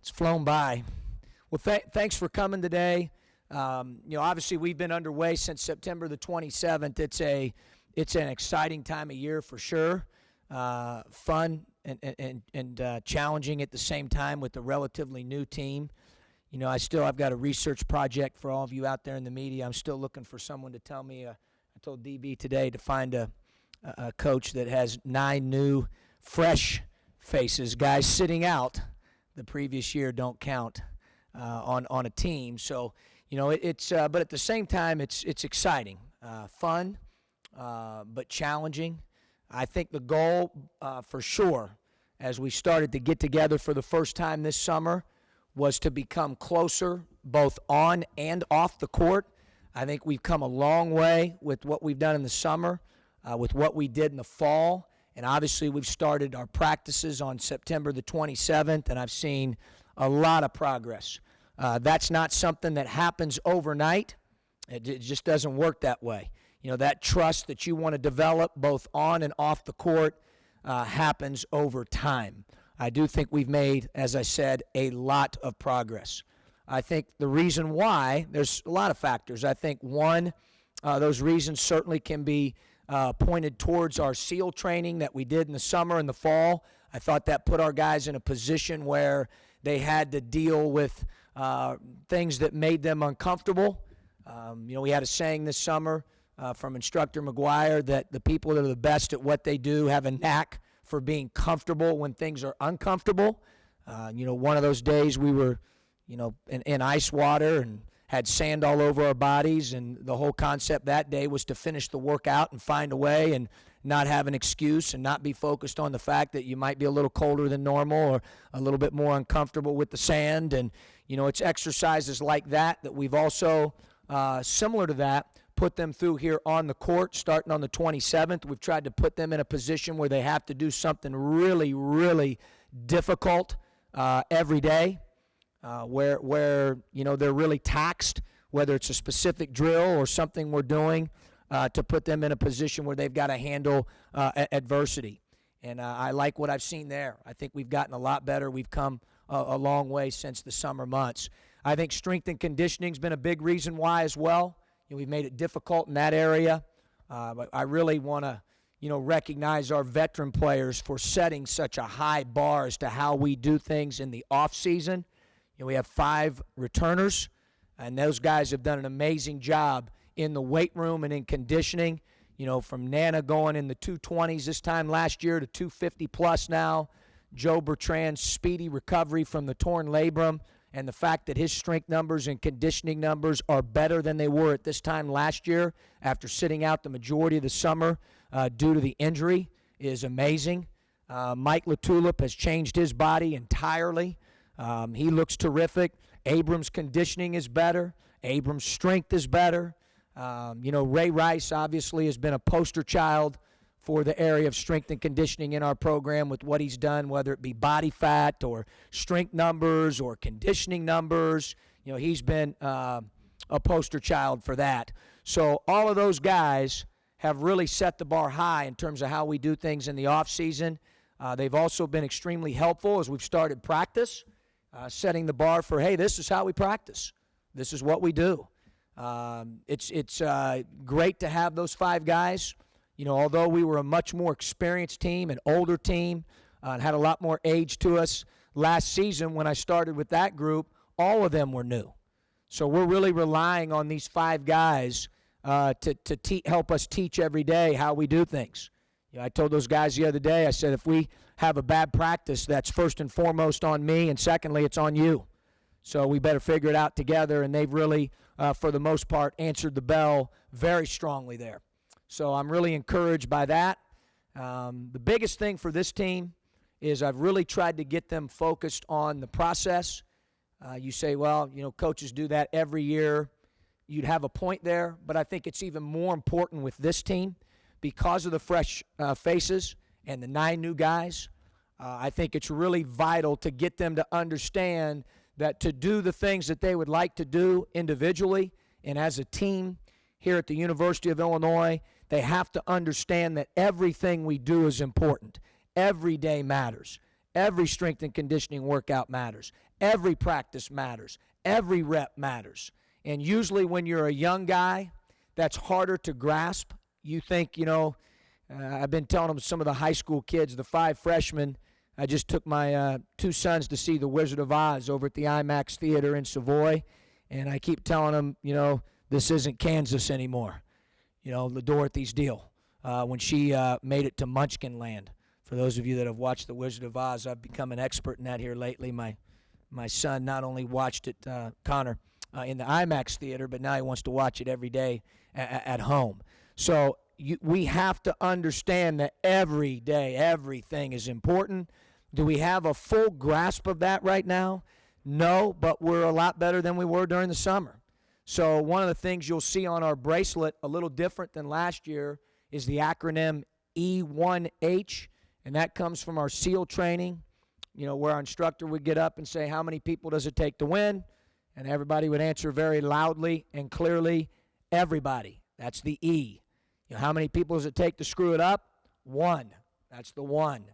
It's flown by. Well, thanks for coming today. Obviously we've been underway since September the 27th. It's an exciting time of year for sure. Fun and challenging at the same time with the relatively new team. I've got a research project for all of you out there in the media. I'm still looking for someone to tell me. I told DB today to find a coach that has 9 new, fresh faces. Guys sitting out the previous year don't count on a team. So, but at the same time, it's exciting, fun, but challenging. I think the goal, for sure, as we started to get together for the first time this summer, was to become closer both on and off the court. I think we've come a long way with what we've done in the summer, with what we did in the fall. And obviously we've started our practices on September the 27th, and I've seen a lot of progress. That's not something that happens overnight. It just doesn't work that way. That trust that you want to develop both on and off the court happens over time. I do think we've made, as I said, a lot of progress. I think the reason why, there's a lot of factors. I think one, those reasons certainly can be pointed towards our SEAL training that we did in the summer and the fall. I thought that put our guys in a position where they had to deal with things that made them uncomfortable. We had a saying this summer from Instructor McGuire that the people that are the best at what they do have a knack for being comfortable when things are uncomfortable. One of those days we were, in ice water and had sand all over our bodies, and the whole concept that day was to finish the workout and find a way and not have an excuse and not be focused on the fact that you might be a little colder than normal or a little bit more uncomfortable with the sand. And, it's exercises like that we've also, similar to that, put them through here on the court starting on the 27th. We've tried to put them in a position where they have to do something really, really difficult every day. Where they're really taxed, whether it's a specific drill or something we're doing to put them in a position where they've got to handle adversity. And I like what I've seen there. I think we've gotten a lot better. We've come a long way since the summer months. I think strength and conditioning has been a big reason why as well. We've made it difficult in that area. But I really want to recognize our veteran players for setting such a high bar as to how we do things in the off season. We have 5 returners, and those guys have done an amazing job in the weight room and in conditioning. From Nana going in the 220s this time last year to 250 plus now. Joe Bertrand's speedy recovery from the torn labrum, and the fact that his strength numbers and conditioning numbers are better than they were at this time last year after sitting out the majority of the summer due to the injury is amazing. Mike LaTulip has changed his body entirely. He looks terrific. Abram's conditioning is better. Abram's strength is better. Ray Rice obviously has been a poster child for the area of strength and conditioning in our program with what he's done, whether it be body fat or strength numbers or conditioning numbers. He's been a poster child for that. So all of those guys have really set the bar high in terms of how we do things in the off season. They've also been extremely helpful as we've started practice. Setting the bar for, hey, this is how we practice. This is what we do. It's great to have those 5 guys. Although we were a much more experienced team, an older team, and had a lot more age to us last season when I started with that group, all of them were new. So we're really relying on these 5 guys to help us teach every day how we do things. I told those guys the other day, I said, if we have a bad practice, that's first and foremost on me, and secondly, it's on you. So we better figure it out together, and they've really, for the most part, answered the bell very strongly there. So I'm really encouraged by that. The biggest thing for this team is I've really tried to get them focused on the process. You say, well, coaches do that every year. You'd have a point there, but I think it's even more important with this team because of the fresh faces and the 9 new guys. I think it's really vital to get them to understand that to do the things that they would like to do individually and as a team here at the University of Illinois, they have to understand that everything we do is important. Every day matters. Every strength and conditioning workout matters. Every practice matters. Every rep matters. And usually when you're a young guy, that's harder to grasp. You think, I've been telling them some of the high school kids, the 5 freshmen, I just took my 2 sons to see The Wizard of Oz over at the IMAX Theater in Savoy, and I keep telling them, this isn't Kansas anymore. The Dorothy's deal. When she made it to Munchkin Land. For those of you that have watched The Wizard of Oz, I've become an expert in that here lately. My son not only watched it, Connor, in the IMAX theater, but now he wants to watch it every day at home. So we have to understand that every day, everything is important. Do we have a full grasp of that right now? No, but we're a lot better than we were during the summer. So one of the things you'll see on our bracelet, a little different than last year, is the acronym E1H, and that comes from our SEAL training, where our instructor would get up and say, how many people does it take to win? And everybody would answer very loudly and clearly, everybody. That's the E. How many people does it take to screw it up? 1. That's the 1.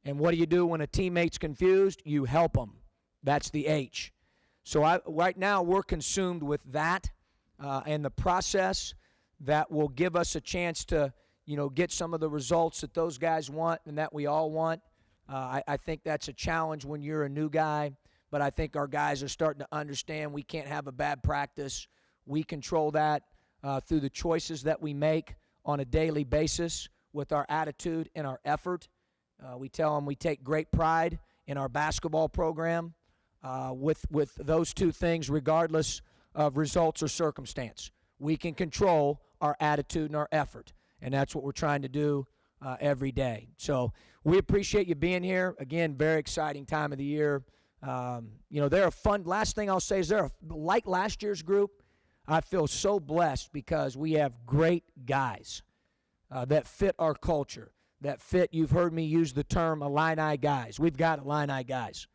And what do you do when a teammate's confused? You help them. That's the H. So right now we're consumed with that and the process that will give us a chance to, get some of the results that those guys want and that we all want. I think that's a challenge when you're a new guy, but I think our guys are starting to understand we can't have a bad practice. We control that through the choices that we make on a daily basis with our attitude and our effort. We tell them we take great pride in our basketball program with those 2 things regardless of results or circumstance. We can control our attitude and our effort, and that's what we're trying to do every day. So we appreciate you being here. Again, very exciting time of the year. They're a fun, last thing I'll say is like last year's group, I feel so blessed because we have great guys that fit our culture, that fit, you've heard me use the term Illini guys. We've got Illini guys.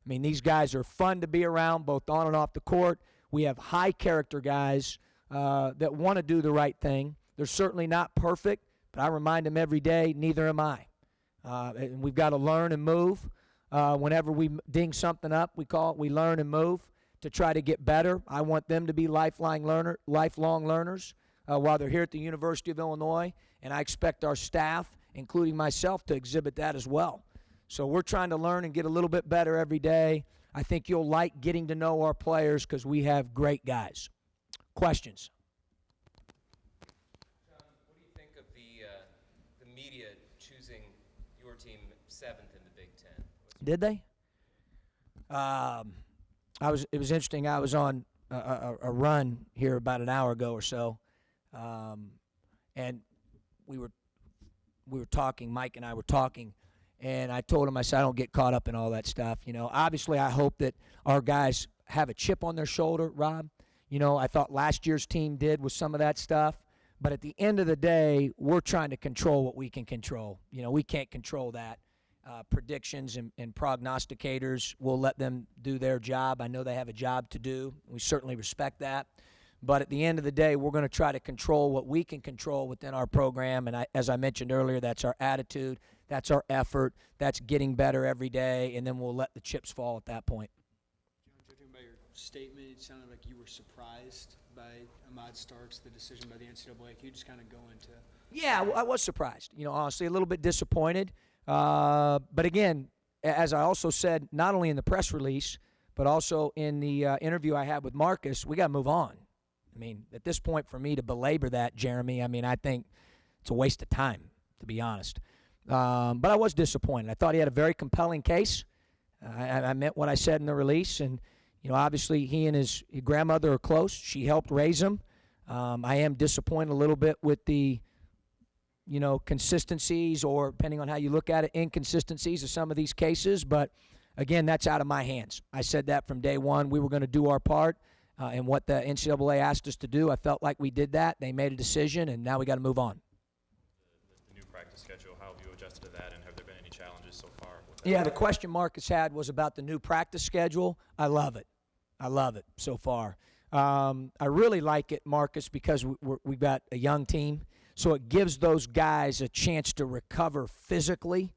I mean, these guys are fun to be around both on and off the court. We have high character guys that want to do the right thing. They're certainly not perfect, but I remind them every day, neither am I. And we've got to learn and move. Whenever we ding something up, we learn and move to try to get better. I want them to be lifelong learners while they're here at the University of Illinois, and I expect our staff, including myself, to exhibit that as well. So we're trying to learn and get a little bit better every day. I think you'll like getting to know our players because we have great guys. Questions? John, what do you think of the media choosing your team 7th in the Big Ten? Did they? It was interesting. I was on a run here about an hour ago or so, and we were talking. Mike and I were talking, and I told him, I said, I don't get caught up in all that stuff. Obviously, I hope that our guys have a chip on their shoulder, Rob. I thought last year's team did with some of that stuff, but at the end of the day, we're trying to control what we can control. We can't control that. Predictions and prognosticators, we'll let them do their job. I know they have a job to do. We certainly respect that. But at the end of the day, we're going to try to control what we can control within our program. And as I mentioned earlier, that's our attitude, that's our effort, that's getting better every day, and then we'll let the chips fall at that point. John, judging by your statement, it sounded like you were surprised by Ahmad Starks, the decision by the NCAA. Can you just kind of go into? Yeah, I was surprised. Honestly, a little bit disappointed. But again, as I also said, not only in the press release, but also in the interview I had with Marcus, we got to move on. I mean, at this point, for me to belabor that, Jeremy, I think it's a waste of time, to be honest. But I was disappointed. I thought he had a very compelling case. I meant what I said in the release. And, obviously he and his grandmother are close. She helped raise him. I am disappointed a little bit with the consistencies, or depending on how you look at it, inconsistencies of some of these cases. But, again, that's out of my hands. I said that from day one. We were going to do our part. And what the NCAA asked us to do, I felt like we did that. They made a decision, and now we got to move on. The new practice schedule, how have you adjusted to that, and have there been any challenges so far with that? Yeah, the question Marcus had was about the new practice schedule. I love it. I love it so far. I really like it, Marcus, because we've got a young team. So it gives those guys a chance to recover physically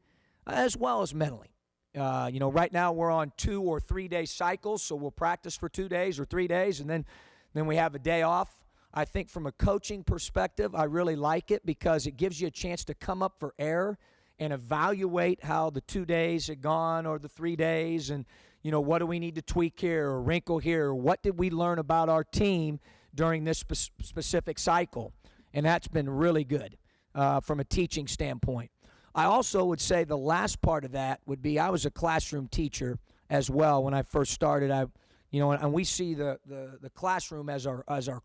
as well as mentally. Right now we're on 2 or 3 day cycles, so we'll practice for 2 days or 3 days, and then we have a day off. I think from a coaching perspective, I really like it because it gives you a chance to come up for air and evaluate how the 2 days had gone or the 3 days, and what do we need to tweak here or wrinkle here, or what did we learn about our team during this specific cycle. And that's been really good from a teaching standpoint. I also would say the last part of that would be I was a classroom teacher as well when I first started. And we see the classroom as the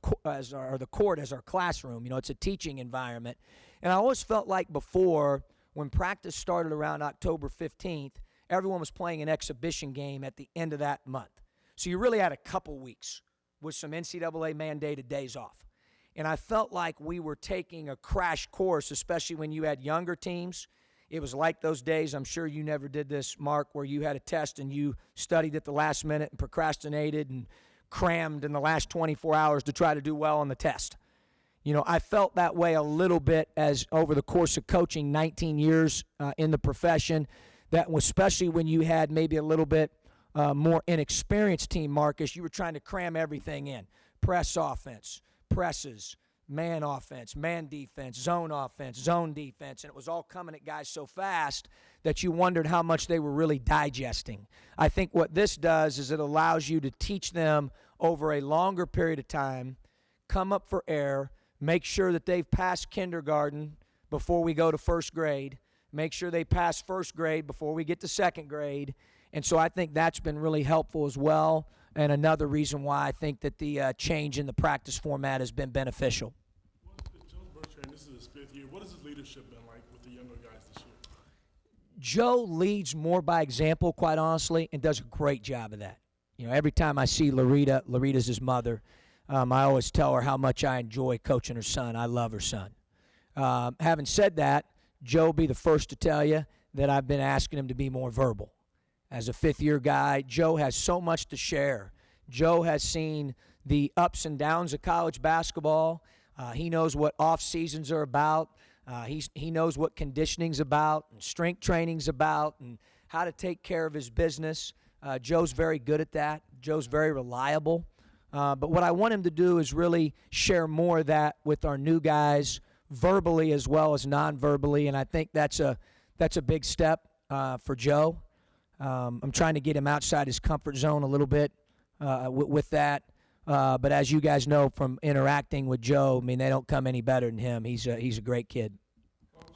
court as our classroom. It's a teaching environment. And I always felt like before, when practice started around October 15th, everyone was playing an exhibition game at the end of that month. So you really had a couple weeks with some NCAA mandated days off. And I felt like we were taking a crash course, especially when you had younger teams. It was like those days, I'm sure you never did this, Mark, where you had a test and you studied at the last minute and procrastinated and crammed in the last 24 hours to try to do well on the test. I felt that way a little bit as over the course of coaching 19 years in the profession, that especially when you had maybe a little bit more inexperienced team, Marcus, you were trying to cram everything in. Press offense, presses, man offense, man defense, zone defense, and it was all coming at guys so fast that you wondered how much they were really digesting. I think what this does is it allows you to teach them over a longer period of time, come up for air, make sure that they've passed kindergarten before we go to first grade, make sure they pass first grade before we get to second grade. And so I think that's been really helpful as well, and another reason why I think that the change in the practice format has been beneficial. Joe Bertrand, this is his 5th year. What has his leadership been like with the younger guys this year? Joe leads more by example, quite honestly, and does a great job of that. Every time I see Larita's his mother, I always tell her how much I enjoy coaching her son. I love her son. Having said that, Joe will be the first to tell you that I've been asking him to be more verbal. As a 5th-year guy, Joe has so much to share. Joe has seen the ups and downs of college basketball. He knows what off seasons are about. He knows what conditioning's about and strength training's about and how to take care of his business. Joe's very good at that. Joe's very reliable. But what I want him to do is really share more of that with our new guys, verbally as well as non-verbally, and I think that's a big step for Joe. I'm trying to get him outside his comfort zone a little bit with that. But as you guys know from interacting with Joe, I mean, they don't come any better than him. He's a great kid. Coach,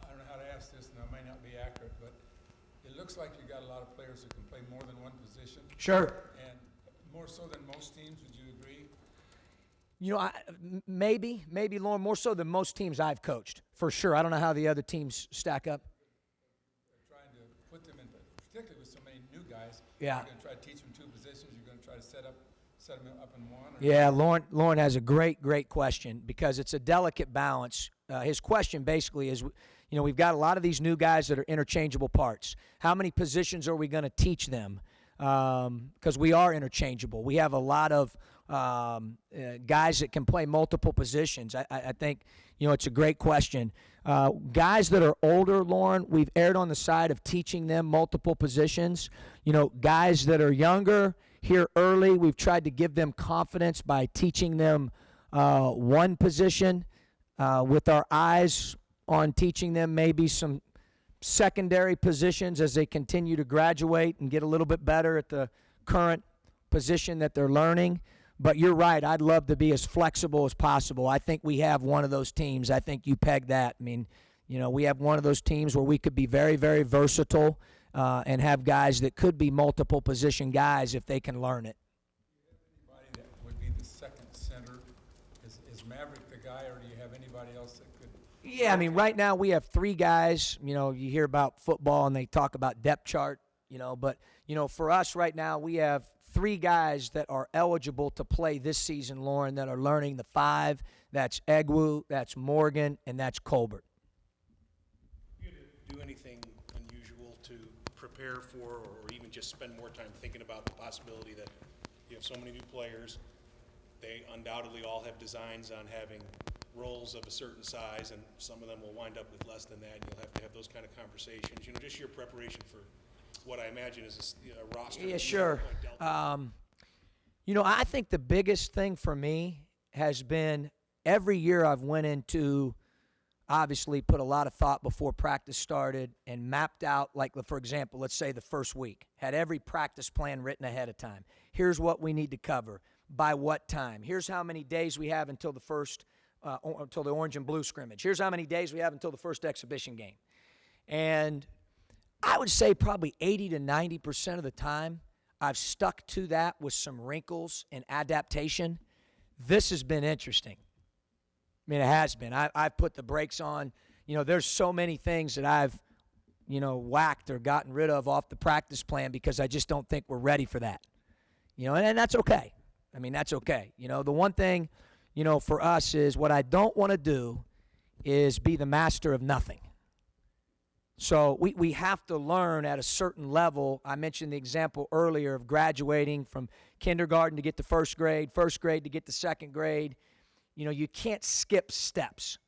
I don't know how to ask this, and I may not be accurate, but it looks like you got a lot of players who can play more than one position. Sure. And more so than most teams, would you agree? Maybe, Lauren, more so than most teams I've coached, for sure. I don't know how the other teams stack up. Trying to put them in, particularly with so many new guys. Yeah. You're going to try to teach them 2 positions. You're going to try to set them up in one. Yeah, Lauren has a great question because it's a delicate balance. His question basically is, we've got a lot of these new guys that are interchangeable parts. How many positions are we going to teach them? Because we are interchangeable. We have a lot of guys that can play multiple positions. I think, it's a great question. Guys that are older, Lauren, we've erred on the side of teaching them multiple positions. Guys that are younger, here early, we've tried to give them confidence by teaching them one position with our eyes on teaching them maybe some secondary positions as they continue to graduate and get a little bit better at the current position that they're learning. But you're right, I'd love to be as flexible as possible. I think we have one of those teams. I think you pegged that. I mean, we have one of those teams where we could be very, very versatile and have guys that could be multiple position guys if they can learn it. Anybody that would be the second center? Is Maverick the guy, or do you have anybody else that could? Yeah, I mean, right now we have 3 guys. You hear about football and they talk about depth chart, but, for us right now we have 3 guys that are eligible to play this season, Lauren, that are learning the 5. That's Egwu, that's Morgan, and that's Colbert. You do anything unusual to prepare for, or even just spend more time thinking about the possibility that you have so many new players? They undoubtedly all have designs on having roles of a certain size, and some of them will wind up with less than that, and you'll have to have those kind of conversations. Just your preparation for what I imagine is a roster. Yeah, sure. I think the biggest thing for me has been every year I've went into, obviously put a lot of thought before practice started and mapped out, like, for example, let's say the first week, had every practice plan written ahead of time. Here's what we need to cover, by what time. Here's how many days we have until until the orange and blue scrimmage. Here's how many days we have until the first exhibition game. And I would say probably 80 to 90% of the time, I've stuck to that with some wrinkles and adaptation. This has been interesting. I mean, it has been. I've put the brakes on. There's so many things that I've, whacked or gotten rid of off the practice plan because I just don't think we're ready for that. And that's okay. I mean, that's okay. The one thing, for us is what I don't want to do is be the master of nothing. So we have to learn at a certain level. I mentioned the example earlier of graduating from kindergarten to get to first grade to get to second grade. You can't skip steps.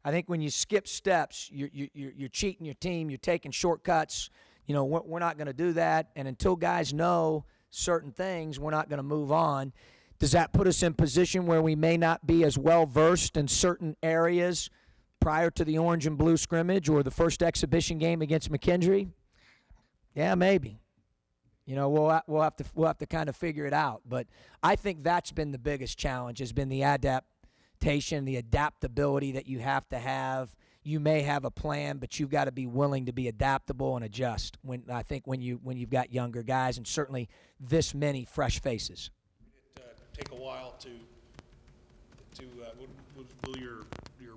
I think when you skip steps, you're cheating your team. You're taking shortcuts. We're not going to do that. And until guys know certain things, we're not going to move on. Does that put us in position where we may not be as well versed in certain areas prior to the orange and blue scrimmage or the first exhibition game against McKendree? Yeah, maybe. We'll have to kind of figure it out. But I think that's been the biggest challenge, has been the adaptation, the adaptability that you have to have. You may have a plan, but you've got to be willing to be adaptable and adjust. When you've got younger guys, and certainly this many fresh faces. Take a while to will your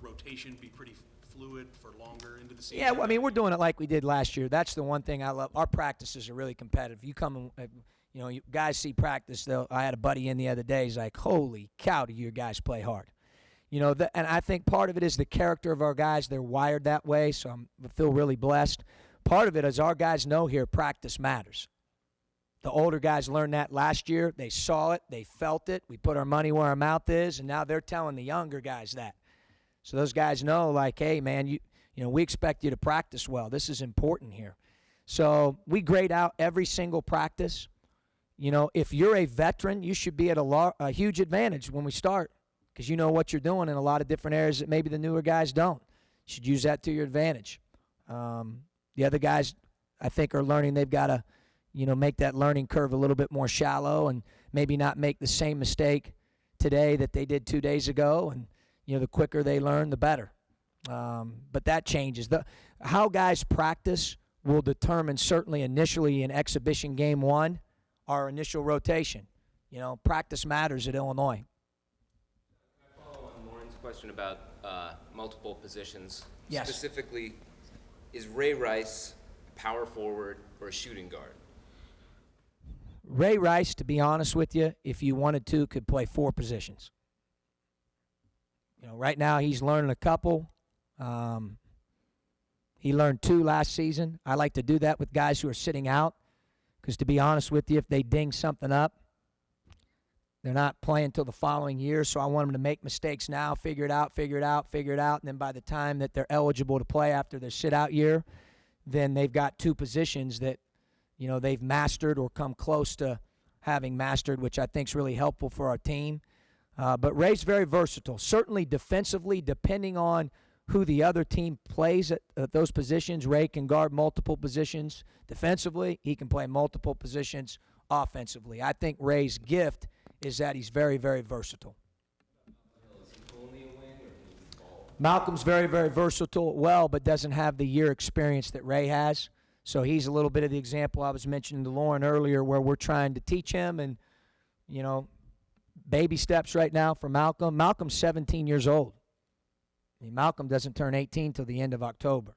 rotation be pretty fluid for longer into the season? Yeah, I mean, we're doing it like we did last year. That's the one thing I love. Our practices are really competitive. You come and, you guys see practice. I had a buddy in the other day. He's like, holy cow, do your guys play hard. And I think part of it is the character of our guys. They're wired that way, so I feel really blessed. Part of it is our guys know here practice matters. The older guys learned that last year. They saw it. They felt it. We put our money where our mouth is, and now they're telling the younger guys that. So those guys know, like, hey, man, we expect you to practice well. This is important here. So we grade out every single practice. If you're a veteran, you should be at a huge advantage when we start because you know what you're doing in a lot of different areas that maybe the newer guys don't. You should use that to your advantage. The other guys, I think, are learning they've got to, make that learning curve a little bit more shallow and maybe not make the same mistake today that they did 2 days ago. And, the quicker they learn, the better. But that changes. How guys practice will determine certainly initially in exhibition game one, our initial rotation. Practice matters at Illinois. Can I follow on Lauren's question about multiple positions? Yes. Specifically, is Ray Rice a power forward or a shooting guard? Ray Rice, to be honest with you, if you wanted to, could play 4 positions. Right now he's learning a couple. He learned 2 last season. I like to do that with guys who are sitting out because, to be honest with you, if they ding something up, they're not playing until the following year. So I want them to make mistakes now, figure it out, and then by the time that they're eligible to play after their sit-out year, then they've got 2 positions that, they've mastered or come close to having mastered, which I think is really helpful for our team. But Ray's very versatile. Certainly defensively, depending on who the other team plays at those positions, Ray can guard multiple positions. Defensively, he can play multiple positions offensively. I think Ray's gift is that he's very, very versatile. Malcolm's very, very versatile, but doesn't have the year experience that Ray has. So he's a little bit of the example I was mentioning to Lauren earlier where we're trying to teach him and, baby steps right now for Malcolm. Malcolm's 17 years old. I mean, Malcolm doesn't turn 18 till the end of October.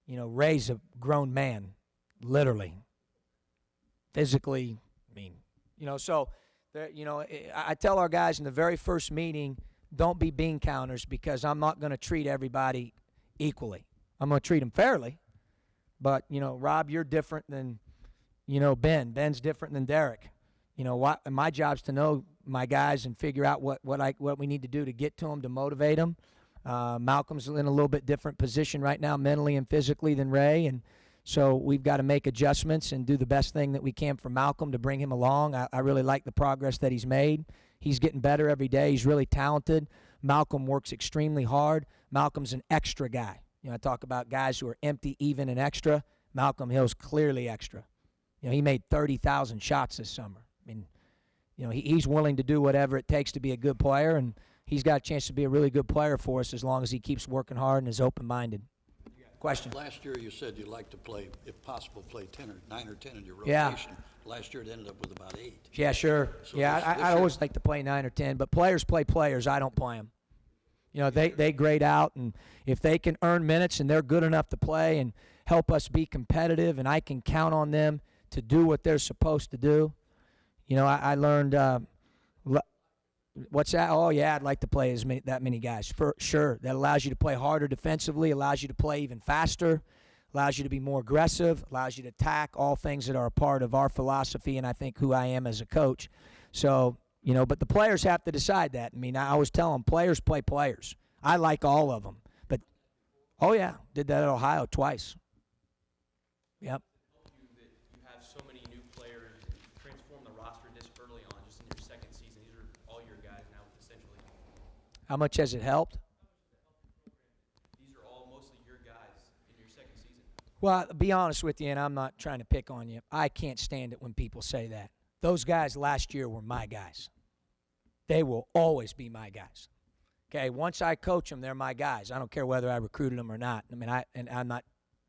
Ray's a grown man, literally. Physically, so, I tell our guys in the very first meeting, don't be bean counters because I'm not going to treat everybody equally. I'm going to treat them fairly. But, Rob, you're different than, Ben. Ben's different than Derek. My job's to know my guys and figure out what we need to do to get to them, to motivate them. Malcolm's in a little bit different position right now, mentally and physically, than Ray, and So we've got to make adjustments and do the best thing that we can for Malcolm to bring him along. I really like the progress that he's made. He's getting better every day. He's really talented. Malcolm works extremely hard. Malcolm's an extra guy. I talk about guys who are empty, even, and extra. Malcolm Hill's clearly extra. He made 30,000 shots this summer. I mean, he's willing to do whatever it takes to be a good player, and he's got a chance to be a really good player for us as long as he keeps working hard and is open-minded. Question? Last year you said you'd like to play, if possible, play 9 or 10 in your Yeah. rotation. Last year it ended up with about 8. Yeah, sure. So Yeah, this I year- always like to play 9 or 10, but players play players. I don't play them. They grade out, and if they can earn minutes and they're good enough to play and help us be competitive, and I can count on them to do what they're supposed to do. I learned what's that? Oh, yeah, I'd like to play that many guys. For sure. That allows you to play harder defensively, allows you to play even faster, allows you to be more aggressive, allows you to attack, all things that are a part of our philosophy and I think who I am as a coach. So, but the players have to decide that. I mean, I always tell them, players play players. I like all of them. But, oh, yeah, did that at Ohio twice. Yep. That you have so many new players transform the roster this early on, just in your second season. These are all your guys now, essentially. How much has it helped? These are all mostly your guys in your second season. Well, to be honest with you, and I'm not trying to pick on you, I can't stand it when people say that. Those guys last year were my guys. They will always be my guys. Okay, once I coach them, they're my guys. I don't care whether I recruited them or not. I mean, I'm not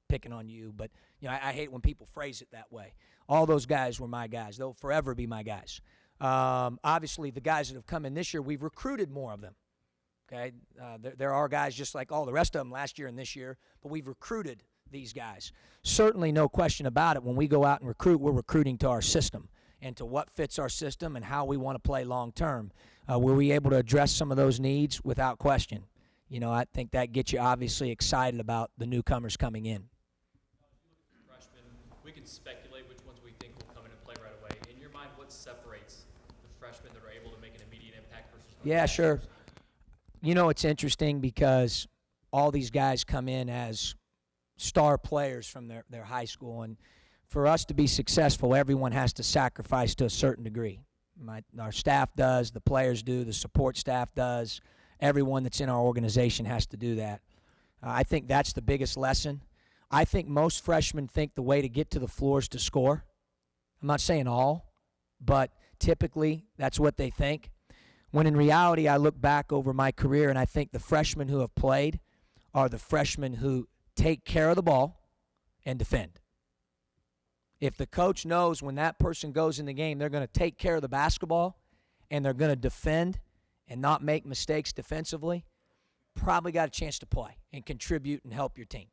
picking on you, but I hate when people phrase it that way. All those guys were my guys. They'll forever be my guys. Obviously, the guys that have come in this year, we've recruited more of them. Okay, there are guys just like all the rest of them last year and this year, but we've recruited these guys. Certainly, no question about it. When we go out and recruit, we're recruiting to our system and to what fits our system and how we want to play long term. Were we able to address some of those needs? Without question. I think that gets you obviously excited about the newcomers coming in. Freshmen, we can speculate which ones we think will come in and play right away. In your mind, what separates the freshmen that are able to make an immediate impact versus those? Yeah, sure. It's interesting because all these guys come in as star players from their high school, and for us to be successful, everyone has to sacrifice to a certain degree. Our staff does, the players do, the support staff does. Everyone that's in our organization has to do that. I think that's the biggest lesson. I think most freshmen think the way to get to the floor is to score. I'm not saying all, but typically that's what they think. When in reality, I look back over my career and I think the freshmen who have played are the freshmen who take care of the ball and defend. If the coach knows when that person goes in the game, they're going to take care of the basketball and they're going to defend and not make mistakes defensively, probably got a chance to play and contribute and help your team.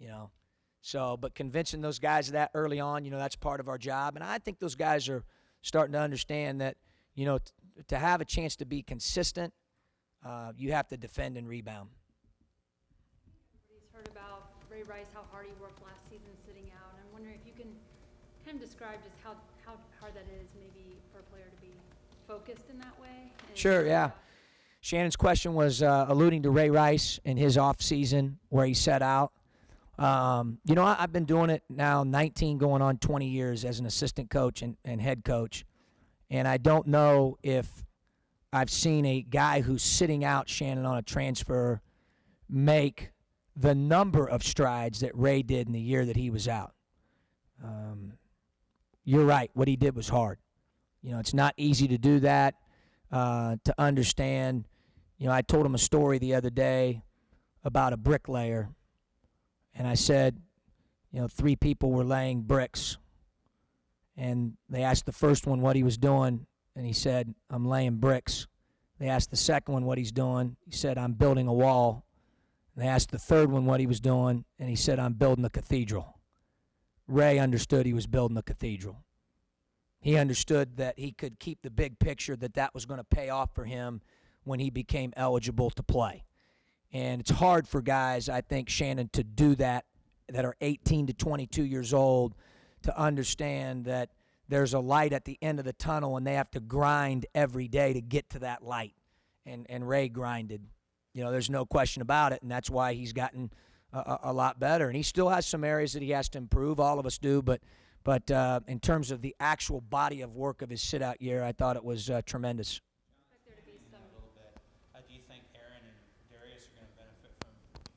But convincing those guys of that early on, that's part of our job. And I think those guys are starting to understand that, to have a chance to be consistent, you have to defend and rebound. Everybody's heard about Ray Rice, how hard he worked last season sitting out. And I'm wondering if you can kind of describe just how hard that is maybe for a player to be focused in that way. Sure, yeah. Shannon's question was alluding to Ray Rice in his off season where he set out. I've been doing it now 19 going on 20 years as an assistant coach and head coach. And I don't know if I've seen a guy who's sitting out, Shannon, on a transfer make the number of strides that Ray did in the year that he was out. You're right. What he did was hard. It's not easy to do that, to understand. I told him a story the other day about a bricklayer. And I said, 3 people were laying bricks. And they asked the first one what he was doing, and he said, I'm laying bricks. They asked the second one what he's doing. He said, I'm building a wall. And they asked the third one what he was doing, and he said, I'm building a cathedral. Ray understood he was building a cathedral. He understood that he could keep the big picture, that was going to pay off for him when he became eligible to play. And it's hard for guys, I think, Shannon, to do that are 18 to 22 years old, to understand that there's a light at the end of the tunnel and they have to grind every day to get to that light. And Ray grinded. There's no question about it, and that's why he's gotten a lot better. And he still has some areas that he has to improve. All of us do, but in terms of the actual body of work of his sit-out year, I thought it was tremendous. Expect there to be some. A little bit. Do you think Aaron and Darius are going to benefit from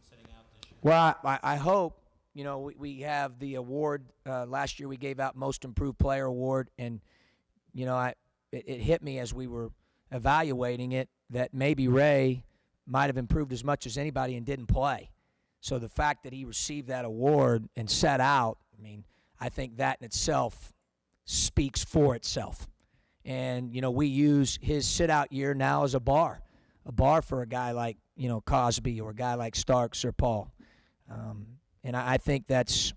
sitting out this year? Well, I hope. You know, we have the award. Last year we gave out Most Improved Player award, and, you know, it hit me as we were evaluating it that maybe Ray might have improved as much as anybody and didn't play. So the fact that he received that award and sat out, I mean, I think that in itself speaks for itself. And, you know, we use his sit-out year now as a bar for a guy like, you know, Cosby or a guy like Starks or Paul. And I think that's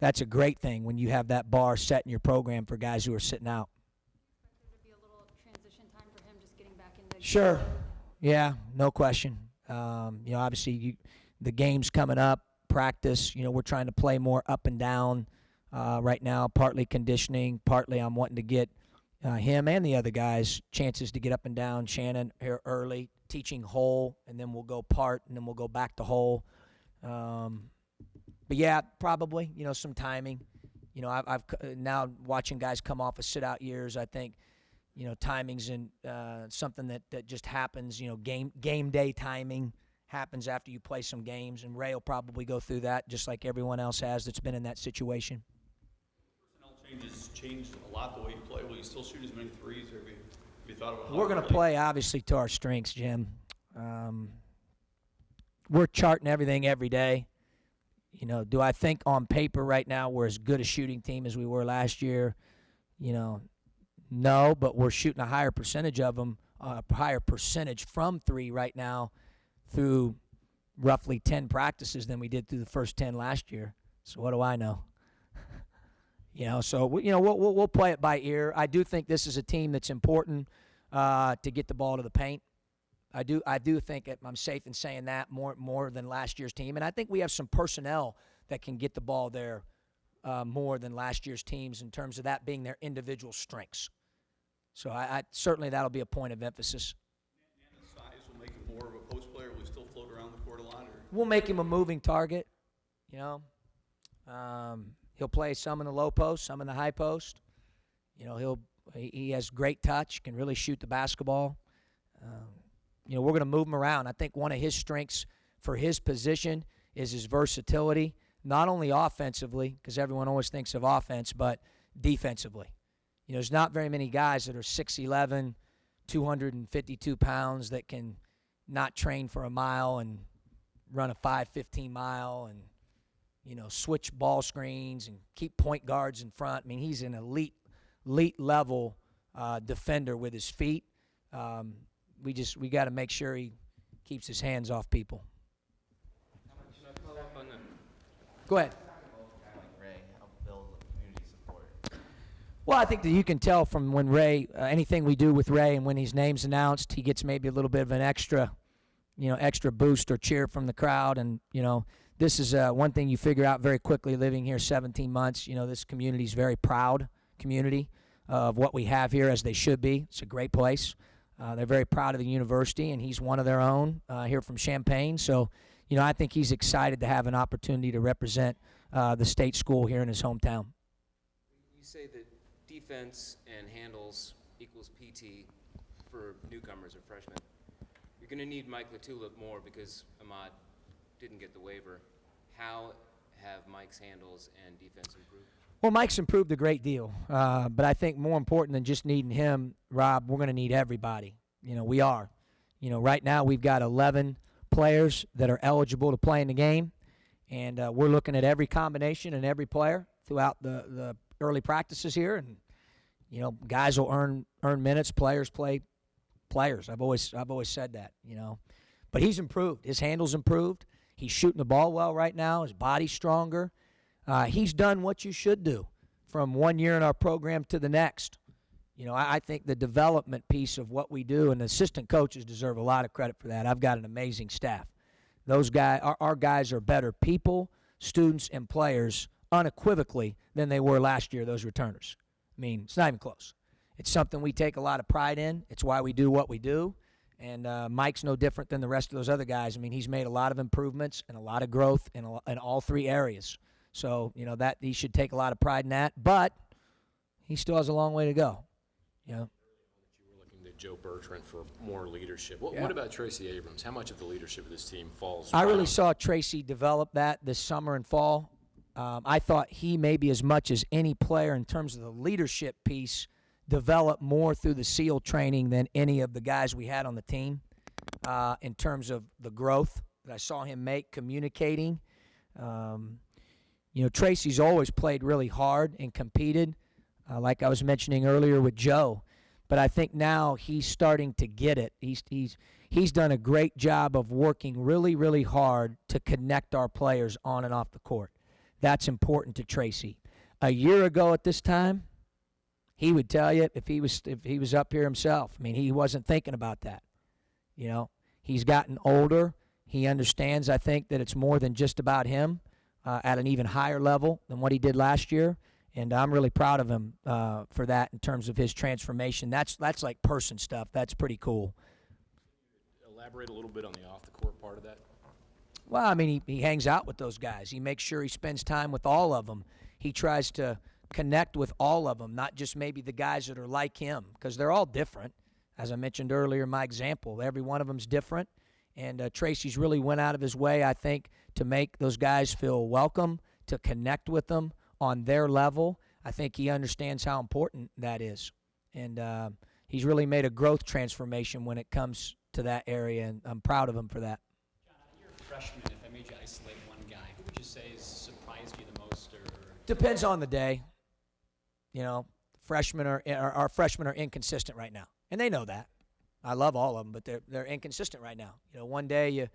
a great thing when you have that bar set in your program for guys who are sitting out. Expect there to be a little transition time for him just getting back into. Sure. Yeah, no question. You know, obviously the game's coming up, practice. You know, we're trying to play more up and down right now, partly conditioning, partly I'm wanting to get him and the other guys chances to get up and down. Shannon here early, teaching whole, and then we'll go part, and then we'll go back to whole. But, yeah, probably, you know, some timing. You know, I've now watching guys come off of sit-out years, I think, you know, timing's in something that just happens. You know, game day timing happens after you play some games, and Ray will probably go through that just like everyone else has that's been in that situation. Personnel changes changed a lot the way you play. Will you still shoot as many threes, or have you thought about how We're to going to play, obviously, to our strengths, Jim. We're charting everything every day. You know, do I think on paper right now we're as good a shooting team as we were last year? You know, no, but we're shooting a higher percentage of them, a higher percentage from three right now through roughly 10 practices than we did through the first 10 last year. So what do I know? You know, so we'll play it by ear. I do think this is a team that's important to get the ball to the paint. I do think I'm safe in saying that more than last year's team, and I think we have some personnel that can get the ball there more than last year's teams in terms of that being their individual strengths. So I certainly that'll be a point of emphasis. Nana's size will make him more of a post player. Will he still float around the court a lot? Or? We'll make him a moving target. You know, he'll play some in the low post, some in the high post. You know, he has great touch, can really shoot the basketball. You know, we're going to move him around. I think one of his strengths for his position is his versatility, not only offensively, because everyone always thinks of offense, but defensively. You know, there's not very many guys that are 6'11", 252 pounds that can not train for a mile and run a 5:15 mile and, you know, switch ball screens and keep point guards in front. I mean, he's an elite level defender with his feet. We got to make sure he keeps his hands off people. Go ahead. Well, I think that you can tell from when Ray, anything we do with Ray and when his name's announced, he gets maybe a little bit of an extra boost or cheer from the crowd. And, you know, this is one thing you figure out very quickly living here 17 months. You know, this community's very proud community of what we have here, as they should be. It's a great place. They're very proud of the university, and he's one of their own here from Champaign. So, you know, I think he's excited to have an opportunity to represent the state school here in his hometown. You say that defense and handles equals PT for newcomers or freshmen. You're going to need Mike Latulip more because Ahmad didn't get the waiver. How have Mike's handles and defense improved? Well, Mike's improved a great deal, but I think more important than just needing him, Rob, we're going to need everybody. You know, we are. You know, right now we've got 11 players that are eligible to play in the game, and we're looking at every combination and every player throughout the early practices here. And, you know, guys will earn minutes, players play players. I've always said that, you know. But he's improved. His handle's improved. He's shooting the ball well right now. His body's stronger. He's done what you should do from one year in our program to the next. You know, I think the development piece of what we do, and the assistant coaches deserve a lot of credit for that. I've got an amazing staff. Those guys, our guys are better people, students, and players unequivocally than they were last year, those returners. I mean, it's not even close. It's something we take a lot of pride in. It's why we do what we do. And Mike's no different than the rest of those other guys. I mean, he's made a lot of improvements and a lot of growth in all three areas. So, that he should take a lot of pride in that. But he still has a long way to go. You were looking to Joe Bertrand for more leadership. What, Yeah. what about Tracy Abrams? How much of the leadership of this team falls? I really on- saw Tracy develop that this summer and fall. I thought he maybe as much as any player in terms of the leadership piece developed more through the SEAL training than any of the guys we had on the team in terms of the growth that I saw him make, communicating. Tracy's always played really hard and competed, like I was mentioning earlier with Joe. But I think now he's starting to get it. He's done a great job of working really, really hard to connect our players on and off the court. That's important to Tracy. A year ago at this time, he would tell you if he was up here himself. I mean, he wasn't thinking about that. He's gotten older. He understands, I think, that it's more than just about him at an even higher level than what he did last year. And I'm really proud of him for that in terms of his transformation. That's like person stuff. That's pretty cool. Elaborate a little bit on the off-the-court part of that. Well, I mean, he hangs out with those guys. He makes sure he spends time with all of them. He tries to connect with all of them, not just maybe the guys that are like him, because they're all different. As I mentioned earlier in my example, every one of them's different. And Tracy's really went out of his way, I think, to make those guys feel welcome, to connect with them on their level. I think he understands how important that is. And he's really made a growth transformation when it comes to that area, and I'm proud of him for that. You're a freshman. If I made you isolate one guy, who would you say has surprised you the most? Or Depends on the day. Our freshmen are inconsistent right now, and they know that. I love all of them, but they're inconsistent right now. One day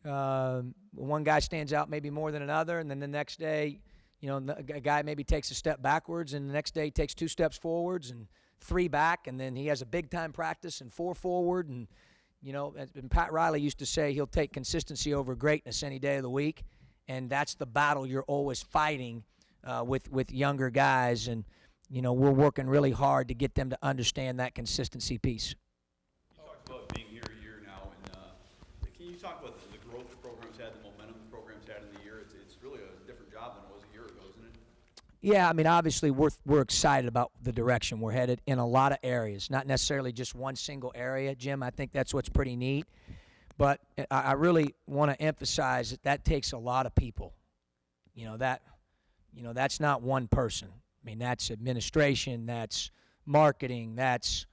one guy stands out maybe more than another, and then the next day, a guy maybe takes a step backwards, and the next day he takes 2 steps forwards and 3 back, and then he has a big time practice and 4 forward. And and Pat Riley used to say he'll take consistency over greatness any day of the week, and that's the battle you're always fighting with younger guys. And we're working really hard to get them to understand that consistency piece. You talked about being here a year now, and can you talk about the growth the program's had, the momentum the program's had in the year? It's really a different job than it was a year ago, isn't it? Yeah, I mean, obviously we're excited about the direction we're headed in a lot of areas, not necessarily just one single area, Jim. I think that's what's pretty neat. But I really want to emphasize that takes a lot of people. That's not one person. I mean, that's administration, that's marketing, that's,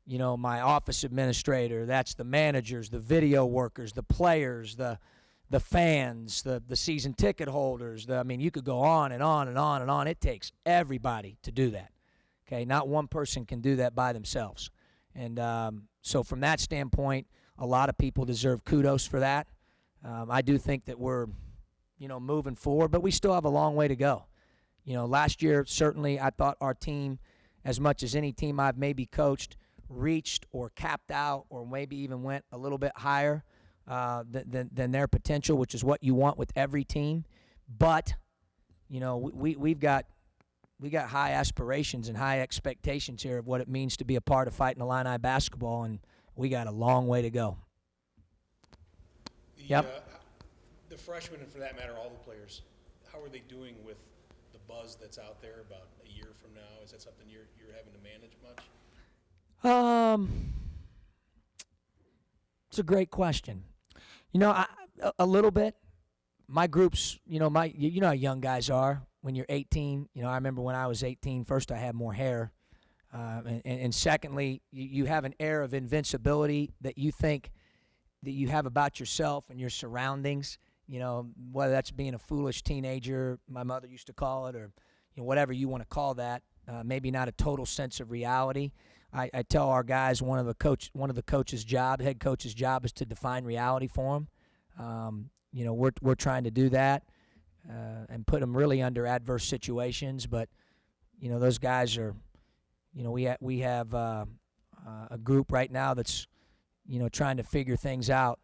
my office administrator, that's the managers, the video workers, the players, the fans, the season ticket holders. You could go on and on and on and on. It takes everybody to do that. Okay, not one person can do that by themselves. And so from that standpoint, a lot of people deserve kudos for that. I do think that we're, moving forward, but we still have a long way to go. Last year, certainly I thought our team, as much as any team I've maybe coached, reached or capped out or maybe even went a little bit higher than their potential, which is what you want with every team. But, we've got high aspirations and high expectations here of what it means to be a part of Fighting Illini basketball, and we got a long way to go. The freshmen, and for that matter, all the players, how are they doing with the buzz that's out there about a year from now? Is that something you're having to manage much? It's a great question. A little bit. My groups, how young guys are when you're 18. I remember when I was 18, first I had more hair. And secondly, you have an air of invincibility that you think that you have about yourself and your surroundings, whether that's being a foolish teenager, my mother used to call it, or whatever you want to call that, maybe not a total sense of reality. I tell our guys one of the head coach's job is to define reality for them. We're trying to do that and put them really under adverse situations, but those guys are, we have a group right now that's trying to figure things out.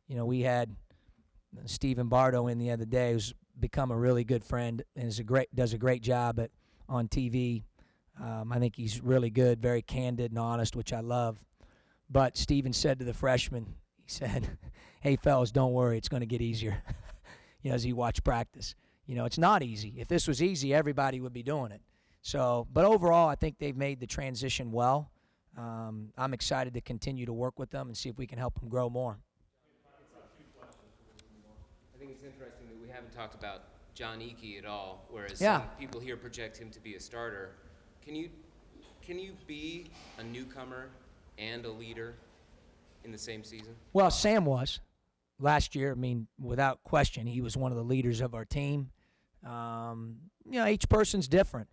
We had Stephen Bardo in the other day, who's become a really good friend and does a great job on TV. I think he's really good, very candid and honest, which I love. But Steven said to the freshmen, he said, hey, fellas, don't worry. It's going to get easier, as he watched practice. It's not easy. If this was easy, everybody would be doing it. So, but overall, I think they've made the transition well. I'm excited to continue to work with them and see if we can help them grow more. I think it's interesting that we haven't talked about John Eakey at all, whereas Yeah. some people here project him to be a starter. Can you be a newcomer and a leader in the same season? Well, Sam was last year. I mean, without question, he was one of the leaders of our team. Each person's different.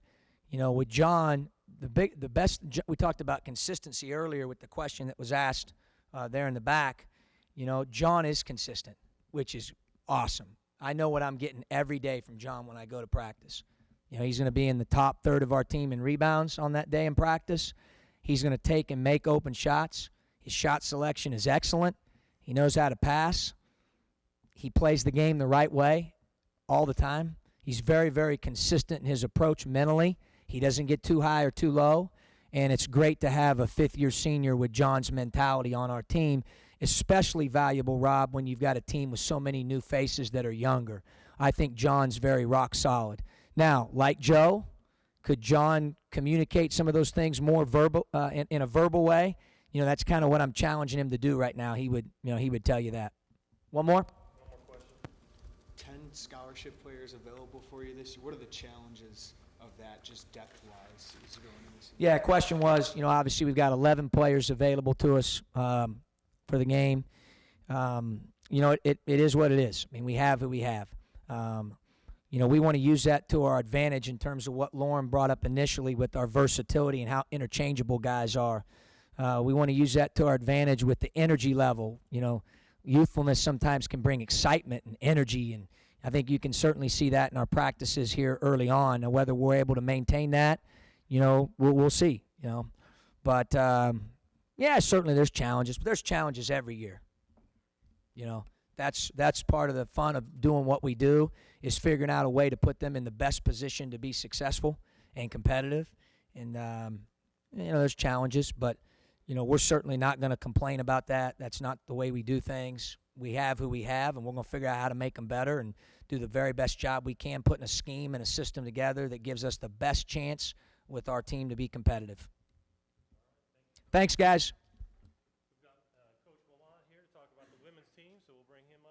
With John, the best. We talked about consistency earlier with the question that was asked there in the back. John is consistent, which is awesome. I know what I'm getting every day from John when I go to practice. He's going to be in the top third of our team in rebounds on that day in practice. He's going to take and make open shots. His shot selection is excellent. He knows how to pass. He plays the game the right way all the time. He's very, very consistent in his approach mentally. He doesn't get too high or too low. And it's great to have a fifth-year senior with John's mentality on our team, especially valuable, Rob, when you've got a team with so many new faces that are younger. I think John's very rock solid. Now, like Joe, could John communicate some of those things more verbal in a verbal way? That's kind of what I'm challenging him to do right now. He would tell you that. One more? 10 scholarship players available for you this year. What are the challenges of that, just depth-wise, as you go into this season? Yeah, question was, obviously we've got 11 players available to us for the game. It is what it is. I mean, we have who we have. We want to use that to our advantage in terms of what Lauren brought up initially with our versatility and how interchangeable guys are. We want to use that to our advantage with the energy level. Youthfulness sometimes can bring excitement and energy, and I think you can certainly see that in our practices here early on. Now, whether we're able to maintain that, we'll see. But certainly there's challenges, but there's challenges every year. That's part of the fun of doing what we do, is figuring out a way to put them in the best position to be successful and competitive. And there's challenges, but we're certainly not going to complain about that. That's not the way we do things. We have who we have, and we're going to figure out how to make them better and do the very best job we can, putting a scheme and a system together that gives us the best chance with our team to be competitive. Thanks, guys.